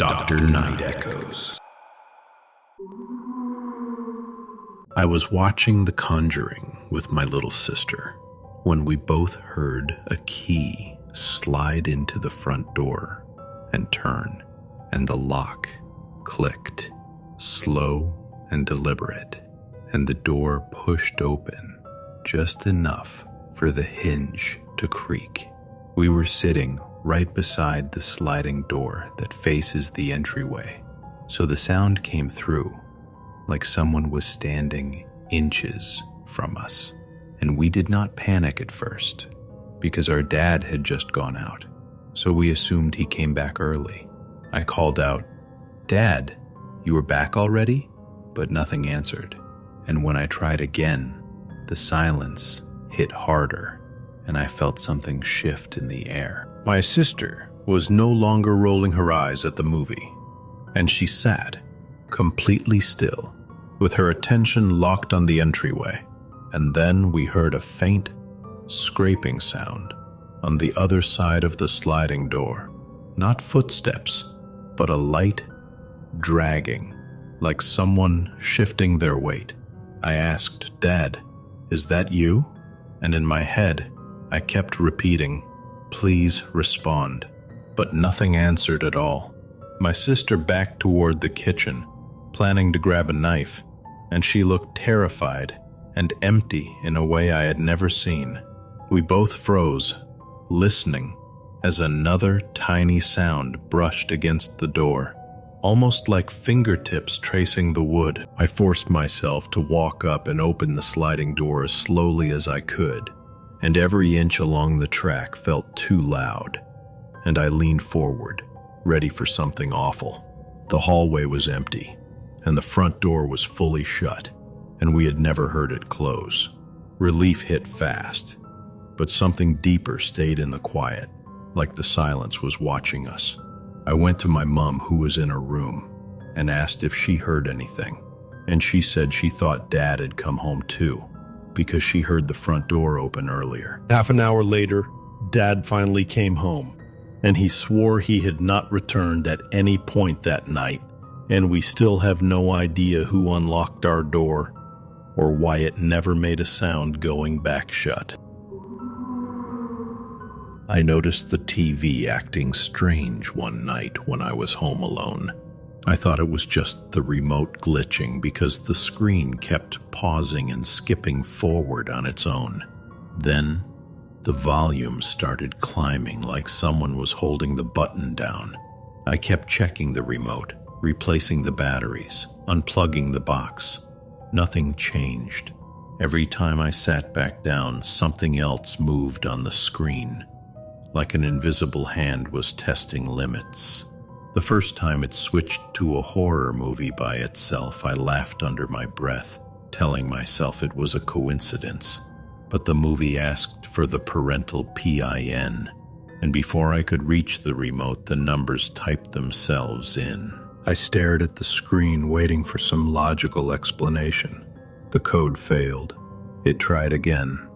Dr. Night Echoes. I was watching The Conjuring with my little sister when we both heard a key slide into the front door and turn, and the lock clicked, slow and deliberate, and the door pushed open just enough for the hinge to creak. We were sitting right beside the sliding door that faces the entryway, so the sound came through like someone was standing inches from us. And we did not panic at first, because our dad had just gone out, so we assumed he came back early. I called out, "Dad, you were back already?" But nothing answered. And when I tried again, the silence hit harder, and I felt something shift in the air. My sister was no longer rolling her eyes at the movie, and she sat completely still, with her attention locked on the entryway. And then we heard a faint, scraping sound on the other side of the sliding door. Not footsteps, but a light dragging, like someone shifting their weight. I asked, "Dad, is that you?" And in my head, I kept repeating, "Please respond." But nothing answered at all. My sister backed toward the kitchen, planning to grab a knife, and she looked terrified and empty in a way I had never seen. We both froze, listening, as another tiny sound brushed against the door, almost like fingertips tracing the wood. I forced myself to walk up and open the sliding door as slowly as I could, and every inch along the track felt too loud, and I leaned forward, ready for something awful. The hallway was empty, and the front door was fully shut, and we had never heard it close. Relief hit fast, but something deeper stayed in the quiet, like the silence was watching us. I went to my mom, who was in her room, and asked if she heard anything, and she said she thought Dad had come home too, because she heard the front door open earlier. Half an hour later, Dad finally came home, and he swore he had not returned at any point that night, and we still have no idea who unlocked our door or why it never made a sound going back shut. I noticed the TV acting strange one night when I was home alone. I thought it was just the remote glitching because the screen kept pausing and skipping forward on its own. Then, the volume started climbing like someone was holding the button down. I kept checking the remote, replacing the batteries, unplugging the box. Nothing changed. Every time I sat back down, something else moved on the screen, like an invisible hand was testing limits. The first time it switched to a horror movie by itself, I laughed under my breath, telling myself it was a coincidence. But the movie asked for the parental PIN, and before I could reach the remote, the numbers typed themselves in. I stared at the screen, waiting for some logical explanation. The code failed. It tried again.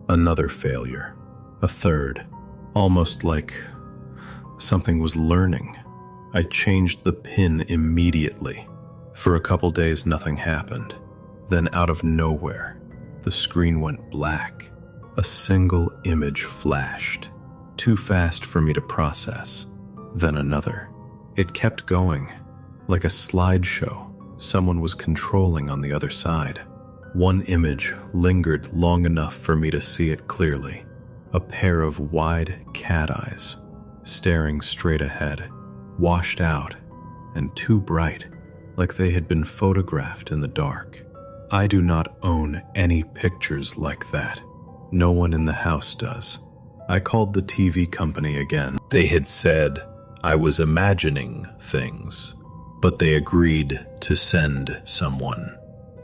Another failure. A third. Almost like something was learning. I changed the PIN immediately. For a couple days, nothing happened. Then out of nowhere, the screen went black. A single image flashed. Too fast for me to process. Then another. It kept going. Like a slideshow, someone was controlling on the other side. One image lingered long enough for me to see it clearly. A pair of wide cat eyes, staring straight ahead, washed out and too bright, like they had been photographed in the dark. I do not own any pictures like that. No one in the house does. I called the TV company again. They had said I was imagining things, but they agreed to send someone.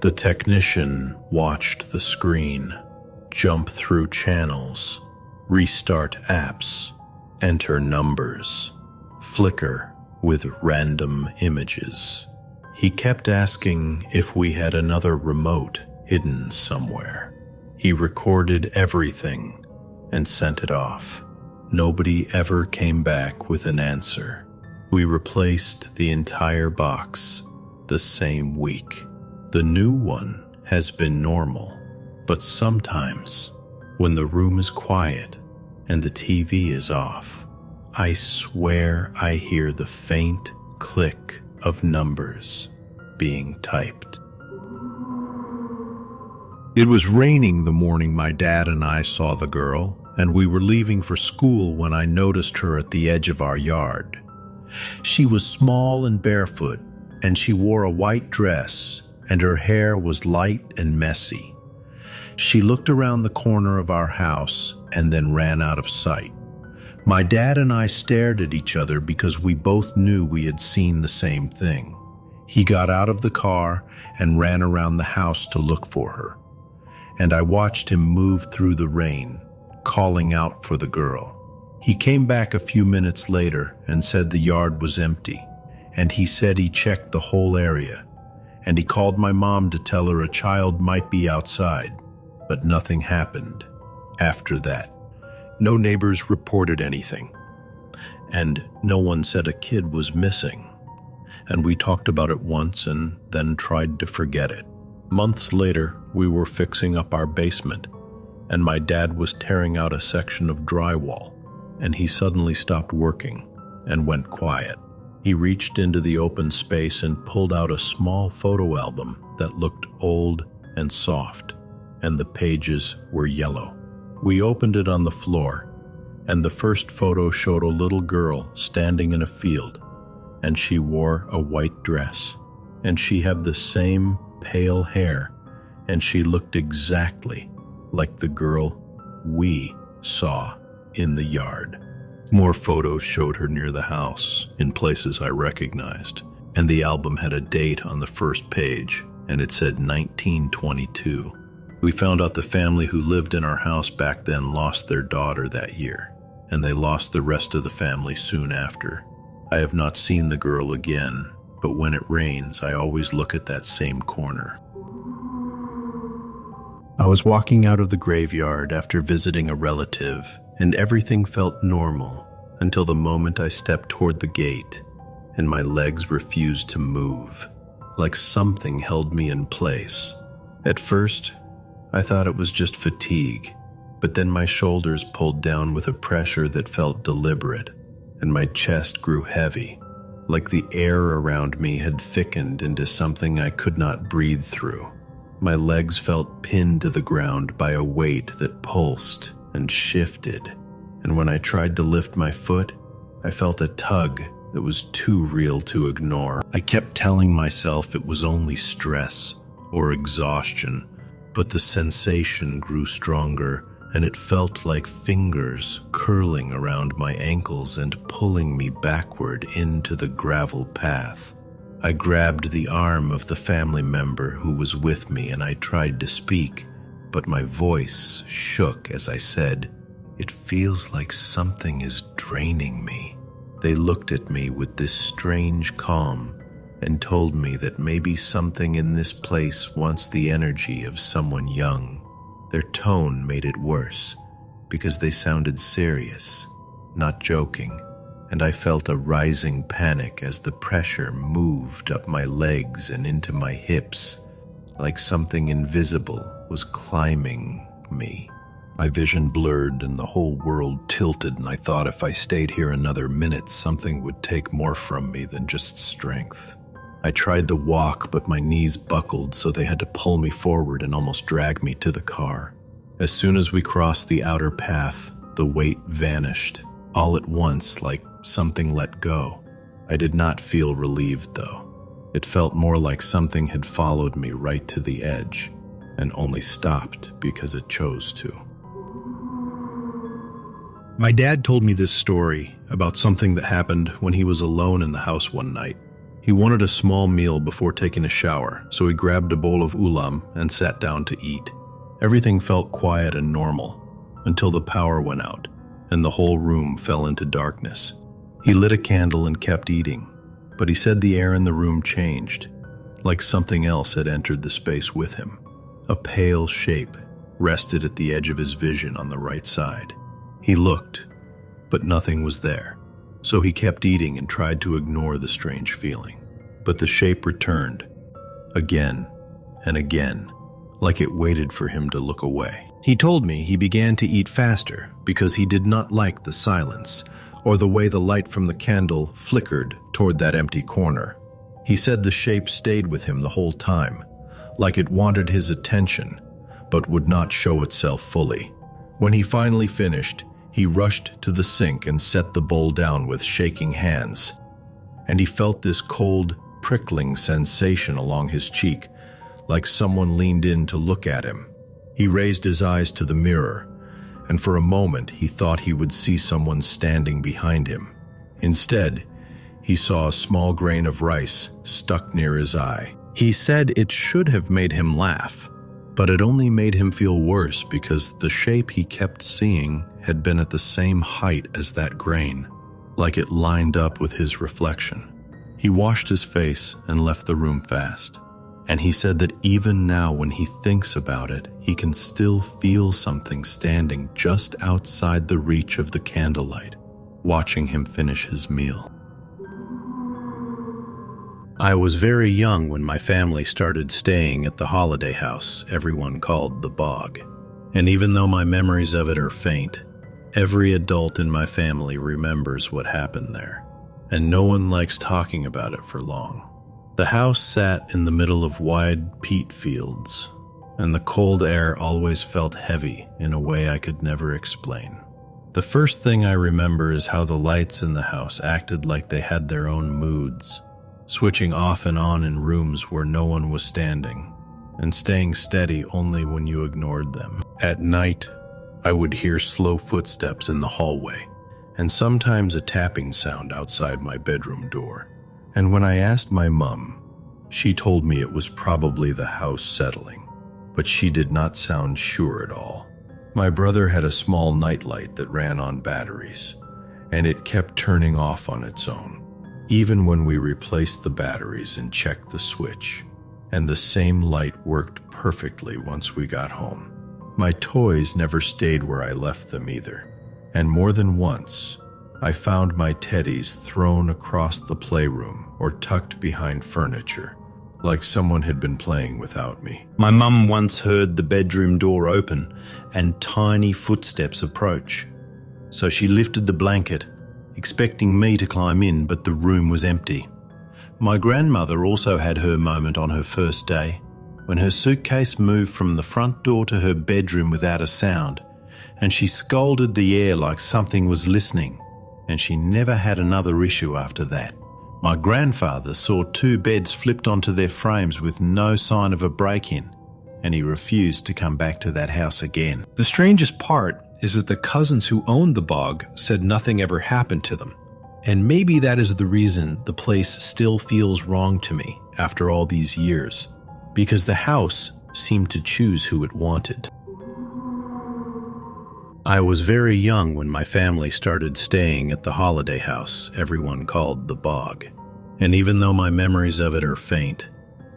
The technician watched the screen, jump through channels, restart apps, enter numbers, flicker with random images. He kept asking if we had another remote hidden somewhere. He recorded everything and sent it off. Nobody ever came back with an answer. We replaced the entire box the same week. The new one has been normal, but sometimes when the room is quiet and the TV is off, I swear I hear the faint click of numbers being typed. It was raining the morning my dad and I saw the girl, and we were leaving for school when I noticed her at the edge of our yard. She was small and barefoot, and she wore a white dress, and her hair was light and messy. She looked around the corner of our house and then ran out of sight. My dad and I stared at each other because we both knew we had seen the same thing. He got out of the car and ran around the house to look for her, and I watched him move through the rain, calling out for the girl. He came back a few minutes later and said the yard was empty, and he said he checked the whole area, and he called my mom to tell her a child might be outside, but nothing happened after that. No neighbors reported anything, and no one said a kid was missing, and we talked about it once and then tried to forget it. Months later, we were fixing up our basement, and my dad was tearing out a section of drywall, and he suddenly stopped working and went quiet. He reached into the open space and pulled out a small photo album that looked old and soft, and the pages were yellow. We opened it on the floor, and the first photo showed a little girl standing in a field, and she wore a white dress, and she had the same pale hair, and she looked exactly like the girl we saw in the yard. More photos showed her near the house, in places I recognized, and the album had a date on the first page, and it said 1922. We found out the family who lived in our house back then lost their daughter that year, and they lost the rest of the family soon after. I have not seen the girl again, but when it rains, I always look at that same corner. I was walking out of the graveyard after visiting a relative, and everything felt normal until the moment I stepped toward the gate, and my legs refused to move, like something held me in place. At first, I thought it was just fatigue, but then my shoulders pulled down with a pressure that felt deliberate, and my chest grew heavy, like the air around me had thickened into something I could not breathe through. My legs felt pinned to the ground by a weight that pulsed and shifted, and when I tried to lift my foot, I felt a tug that was too real to ignore. I kept telling myself it was only stress or exhaustion, but the sensation grew stronger, and it felt like fingers curling around my ankles and pulling me backward into the gravel path. I grabbed the arm of the family member who was with me, and I tried to speak, but my voice shook as I said, "It feels like something is draining me." They looked at me with this strange calm and told me that maybe something in this place wants the energy of someone young. Their tone made it worse because they sounded serious, not joking, and I felt a rising panic as the pressure moved up my legs and into my hips, like something invisible was climbing me. My vision blurred and the whole world tilted, and I thought if I stayed here another minute, something would take more from me than just strength. I tried to walk, but my knees buckled, so they had to pull me forward and almost drag me to the car. As soon as we crossed the outer path, the weight vanished, all at once, like something let go. I did not feel relieved, though. It felt more like something had followed me right to the edge, and only stopped because it chose to. My dad told me this story about something that happened when he was alone in the house one night. He wanted a small meal before taking a shower, so he grabbed a bowl of ulam and sat down to eat. Everything felt quiet and normal until the power went out and the whole room fell into darkness. He lit a candle and kept eating, but he said the air in the room changed, like something else had entered the space with him. A pale shape rested at the edge of his vision on the right side. He looked, but nothing was there. So he kept eating and tried to ignore the strange feeling. But the shape returned, again and again, like it waited for him to look away. He told me he began to eat faster because he did not like the silence or the way the light from the candle flickered toward that empty corner. He said the shape stayed with him the whole time, like it wanted his attention, but would not show itself fully. When he finally finished, he rushed to the sink and set the bowl down with shaking hands, and he felt this cold, prickling sensation along his cheek, like someone leaned in to look at him. He raised his eyes to the mirror, and for a moment he thought he would see someone standing behind him. Instead, he saw a small grain of rice stuck near his eye. He said it should have made him laugh, but it only made him feel worse because the shape he kept seeing had been at the same height as that grain, like it lined up with his reflection. He washed his face and left the room fast, and he said that even now when he thinks about it, he can still feel something standing just outside the reach of the candlelight, watching him finish his meal. I was very young when my family started staying at the holiday house everyone called the Bog. And even though my memories of it are faint, every adult in my family remembers what happened there, and no one likes talking about it for long. The house sat in the middle of wide peat fields, and the cold air always felt heavy in a way I could never explain. The first thing I remember is how the lights in the house acted like they had their own moods, switching off and on in rooms where no one was standing, and staying steady only when you ignored them. At night, I would hear slow footsteps in the hallway, and sometimes a tapping sound outside my bedroom door. And when I asked my mom, she told me it was probably the house settling, but she did not sound sure at all. My brother had a small nightlight that ran on batteries, and it kept turning off on its own, even when we replaced the batteries and checked the switch, and the same light worked perfectly once we got home. My toys never stayed where I left them either, and more than once, I found my teddies thrown across the playroom or tucked behind furniture, like someone had been playing without me. My mum once heard the bedroom door open and tiny footsteps approach, so she lifted the blanket, expecting me to climb in, but the room was empty. My grandmother also had her moment on her first day, when her suitcase moved from the front door to her bedroom without a sound, and she scolded the air like something was listening, and she never had another issue after that. My grandfather saw 2 beds flipped onto their frames with no sign of a break-in, and he refused to come back to that house again. The strangest part is that the cousins who owned the Bog said nothing ever happened to them. And maybe that is the reason the place still feels wrong to me after all these years, because the house seemed to choose who it wanted. I was very young when my family started staying at the holiday house everyone called the Bog. And even though my memories of it are faint,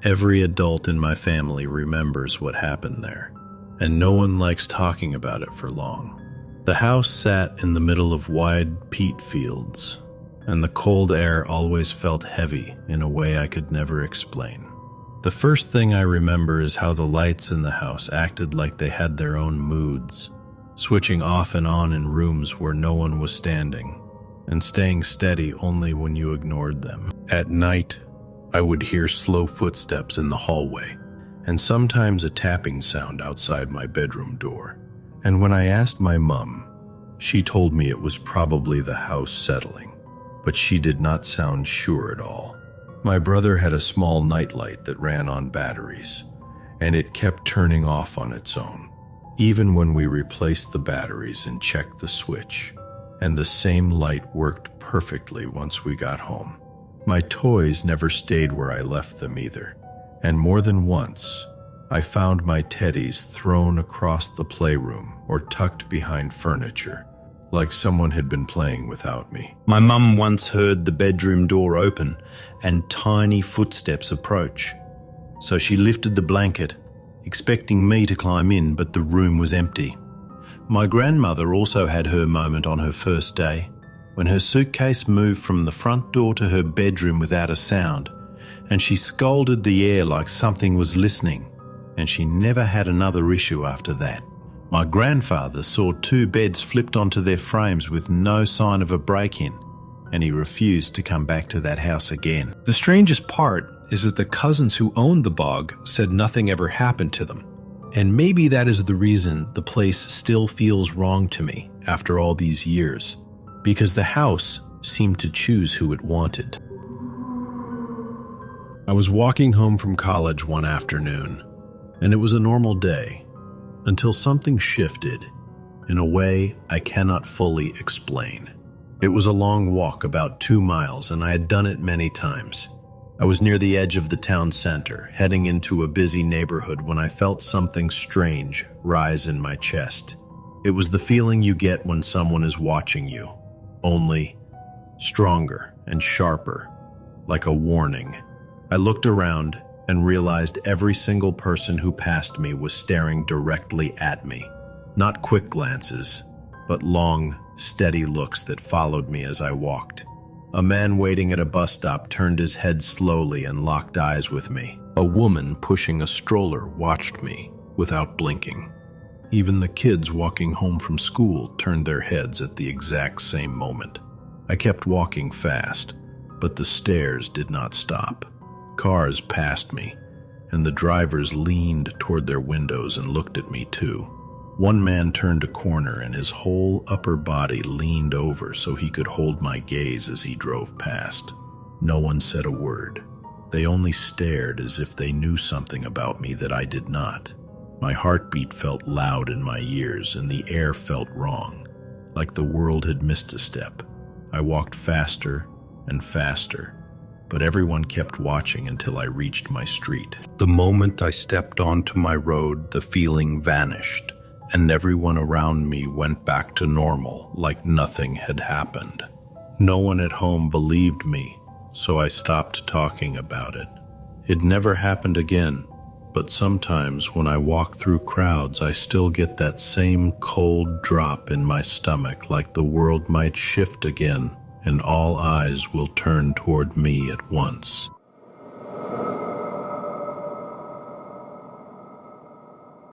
every adult in my family remembers what happened there, and no one likes talking about it for long. The house sat in the middle of wide peat fields, and the cold air always felt heavy in a way I could never explain. The first thing I remember is how the lights in the house acted like they had their own moods, switching off and on in rooms where no one was standing, and staying steady only when you ignored them. At night, I would hear slow footsteps in the hallway, and sometimes a tapping sound outside my bedroom door. And when I asked my mom, she told me it was probably the house settling, but she did not sound sure at all. My brother had a small nightlight that ran on batteries, and it kept turning off on its own, even when we replaced the batteries and checked the switch, and the same light worked perfectly once we got home. My toys never stayed where I left them either, and more than once, I found my teddies thrown across the playroom or tucked behind furniture, like someone had been playing without me. My mum once heard the bedroom door open and tiny footsteps approach, so she lifted the blanket, expecting me to climb in, but the room was empty. My grandmother also had her moment on her first day, when her suitcase moved from the front door to her bedroom without a sound, and she scolded the air like something was listening, and she never had another issue after that. My grandfather saw 2 beds flipped onto their frames with no sign of a break-in, and he refused to come back to that house again. The strangest part is that the cousins who owned the bog said nothing ever happened to them. And maybe that is the reason the place still feels wrong to me after all these years, because the house seemed to choose who it wanted. I was walking home from college one afternoon, and it was a normal day, until something shifted in a way I cannot fully explain. It was a long walk, about 2 miles, and I had done it many times. I was near the edge of the town center, heading into a busy neighborhood when I felt something strange rise in my chest. It was the feeling you get when someone is watching you, only stronger and sharper, like a warning. I looked around and realized every single person who passed me was staring directly at me. Not quick glances, but long, steady looks that followed me as I walked. A man waiting at a bus stop turned his head slowly and locked eyes with me. A woman pushing a stroller watched me without blinking. Even the kids walking home from school turned their heads at the exact same moment. I kept walking fast, but the stares did not stop. Cars passed me, and the drivers leaned toward their windows and looked at me too. One man turned a corner and his whole upper body leaned over so he could hold my gaze as he drove past. No one said a word. They only stared as if they knew something about me that I did not. My heartbeat felt loud in my ears and the air felt wrong, like the world had missed a step. I walked faster and faster, but everyone kept watching until I reached my street. The moment I stepped onto my road, the feeling vanished, and everyone around me went back to normal, like nothing had happened. No one at home believed me, so I stopped talking about it. It never happened again, but sometimes when I walk through crowds, I still get that same cold drop in my stomach, like the world might shift again, and all eyes will turn toward me at once.